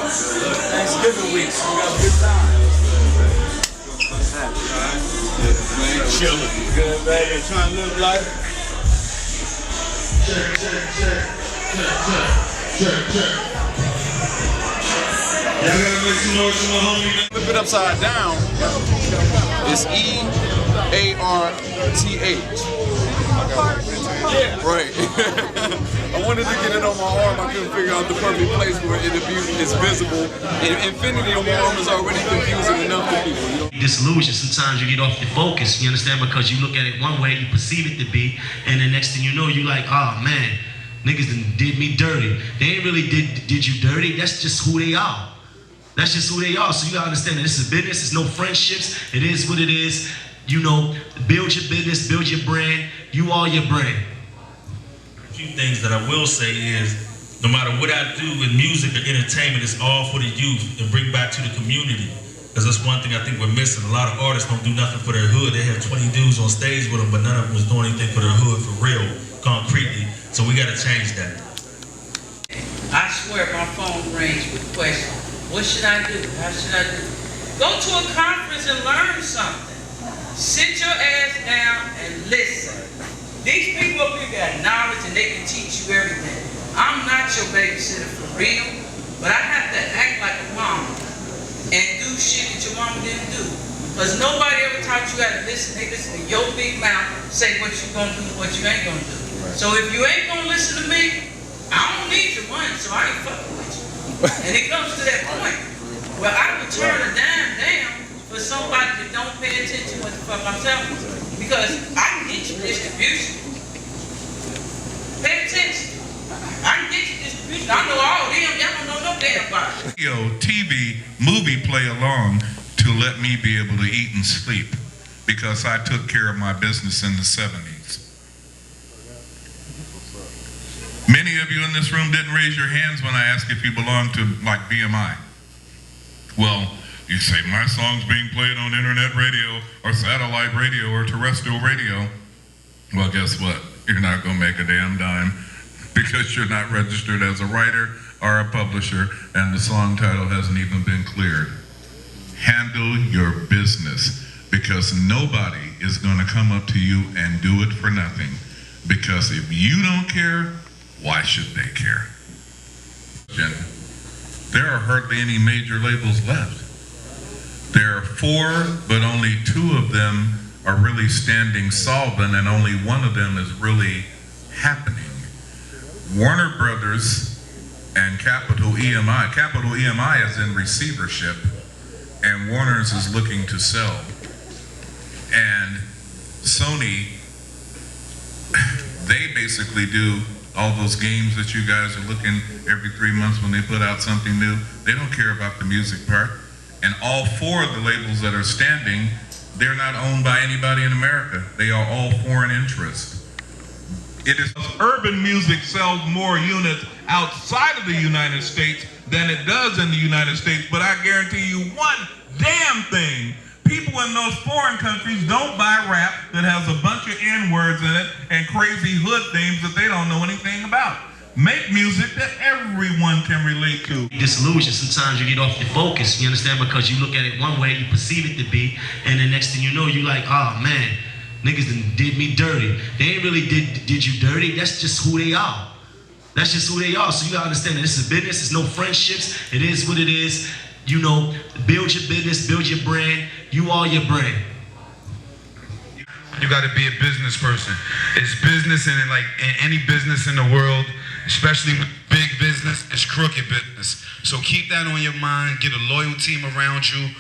Thanksgiving week, so we got a good time. Chilling. Good, baby. Trying to live life. Check. Y'all gotta make some noise for my homie. Flip it upside down. It's E-A-R-T-H. Yeah. Right. I wanted to get it on my arm. I couldn't figure out the perfect place where it is visible. And infinity on my arm is already confusing enough for people. You know? Disillusion, sometimes you get off your focus, you understand? Because you look at it one way, you perceive it to be, and the next thing you know, you like, oh man, niggas did me dirty. They ain't really did you dirty, that's just who they are. That's just who they are. So you gotta understand that this is business, it's no friendships, it is what it is. You know, build your business, build your brand, you are your brand. A few things that I will say is, no matter what I do in music or entertainment, it's all for the youth and bring back to the community. Because that's one thing I think we're missing. A lot of artists don't do nothing for their hood. They have 20 dudes on stage with them, but none of them was doing anything for their hood for real, concretely. So we gotta change that. I swear my phone rings with questions. What should I do? How should I do? Go to a conference and learn something. Sit your ass down and listen. These people up here got knowledge and they can teach you everything. I'm not your babysitter for real, but I have to act like a mama and do shit that your mama didn't do. Because nobody ever taught you how to listen. They listen to your big mouth, say what you gonna do and what you ain't gonna do. So if you ain't gonna listen to me, I don't need your money, so I ain't fucking with you. And it comes to that point where I would turn a dime down for somebody that don't pay attention to what the fuck I'm telling you. Because I can get you distribution. Pay attention. I can get you distribution. I know all them, y'all don't know no damn about it. TV, movie play along to let me be able to eat and sleep because I took care of my business in the 70s. Many of you in this room didn't raise your hands when I asked if you belong to like BMI. Well, you say my song's being played on internet radio or satellite radio or terrestrial radio. Well, guess what? You're not gonna make a damn dime because you're not registered as a writer or a publisher and the song title hasn't even been cleared. Handle your business because nobody is gonna come up to you and do it for nothing. Because if you don't care, why should they care? There are hardly any major labels left. There are 4, but only 2 of them are really standing solvent and only one of them is really happening. Warner Brothers and Capital EMI. Capital EMI is in receivership and Warner's is looking to sell. And Sony, they basically do all those games that you guys are looking every 3 months when they put out something new. They don't care about the music part. And all 4 of the labels that are standing, they're not owned by anybody in America. They are all foreign interests. It is urban music sells more units outside of the United States than it does in the United States, but I guarantee you one damn thing. People in those foreign countries don't buy rap that has a bunch of N-words in it and crazy hood themes that they don't know anything about. Make music that everyone can relate to. Disillusion, sometimes you get off your focus, you understand? Because you look at it one way, you perceive it to be, and the next thing you know, you like, oh man, niggas did me dirty. They ain't really did you dirty, that's just who they are. That's just who they are. So you gotta understand that this is business, it's no friendships, it is what it is. You know, build your business, build your brand, you are your brand. You gotta be a business person. It's business, and like in any business in the world, especially with big business, it's crooked business. So keep that on your mind, get a loyal team around you.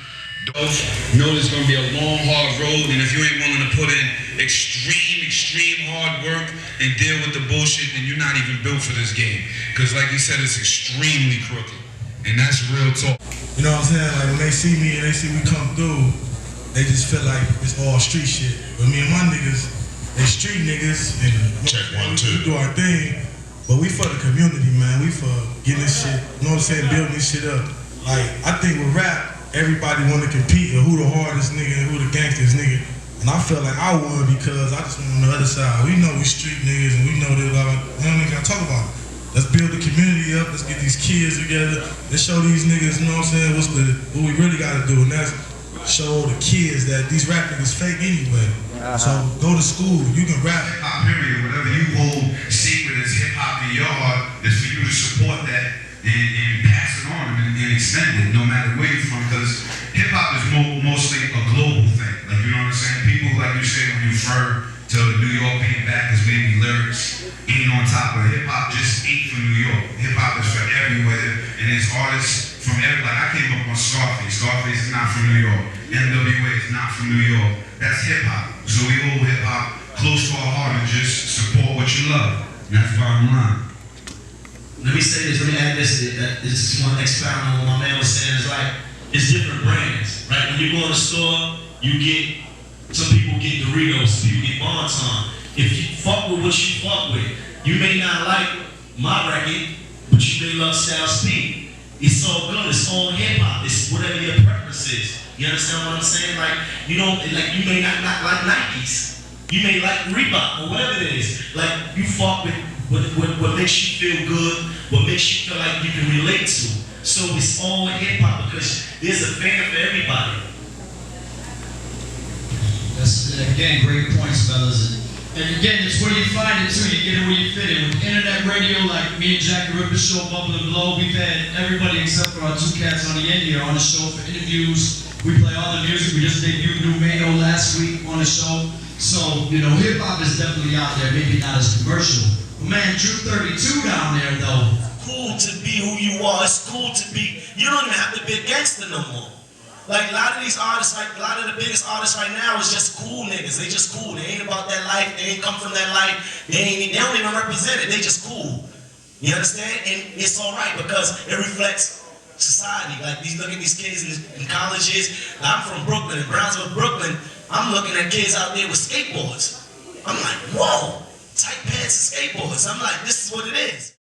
Know there's gonna be a long, hard road, and if you ain't willing to put in extreme hard work and deal with the bullshit, then you're not even built for this game. Because like you said, it's extremely crooked. And that's real talk. You know what I'm saying? Like when they see me and they see me come through, they just feel like it's all street shit. But me and my niggas, they street niggas, and check 1, 2. We do our thing, but we for the community, man. We for getting this shit, you know what I'm saying, building this shit up. Like, I think with rap, everybody want to compete and who the hardest nigga and who the gangstest nigga. And I felt like I won because I just went on the other side. We know we street niggas and we know that, you know what I mean, I talk about it. let's build the community up, let's get these kids together, let's show these niggas, you know what I'm saying, what we really gotta do, and that's show the kids that these rap niggas fake anyway. So go to school, you can rap. Hip-hop, period. Whatever you hold sacred as hip-hop in your heart is for you to support that and pass it on and extend it no matter where you're from, because hip-hop is mostly a global thing. Like, you know what I'm saying? People, like you say, when you refer to New York being back as maybe lyrics ain't on top of it. Hip-hop just ain't for New York. Hip-hop is for everywhere, and there's artists from everywhere. Like, I came up on Scarface. Scarface is not from New York. NWA is not from New York. That's hip-hop. So we hold hip-hop close to our heart and just support what you love. And that's bottom line. Let me say this, let me add this. This is one expound on what my man was saying. It's like, it's different brands, right? When you go in the store, you get, some people get Doritos, some people get Bonton. If you fuck with what you fuck with, you may not like my record, but you may love Style Speed. It's all good, it's all hip-hop, it's whatever your preference is. You understand what I'm saying? Like, you know, like you may not like Nikes. You may like Reebok or whatever it is. Like, you fuck with what makes you feel good, what makes you feel like you can relate to. So it's all hip-hop because there's a fan for everybody. That's, again, great points, fellas. And again, it's where you find it too. You get it where you fit in. With internet radio, like me and Jack the Ripper show, Bubble and Blow, we've had everybody except for our two cats on the end here on the show for interviews. We play all the music. We just debuted new MANIO last week on the show. So, you know, hip hop is definitely out there, maybe not as commercial. But man, Drew 32 down there though. Cool to be who you are. It's cool to be, you don't even have to be a gangster no more. Like a lot of these artists, like a lot of the biggest artists right now is just cool niggas. They just cool. They ain't about that life. They ain't come from that life. They don't even represent it. They just cool. You understand? And it's all right because it reflects society. Like look at these kids in colleges. I'm from Brooklyn, in Brownsville, Brooklyn. I'm looking at kids out there with skateboards. I'm like, whoa, tight pants and skateboards. I'm like, this is what it is.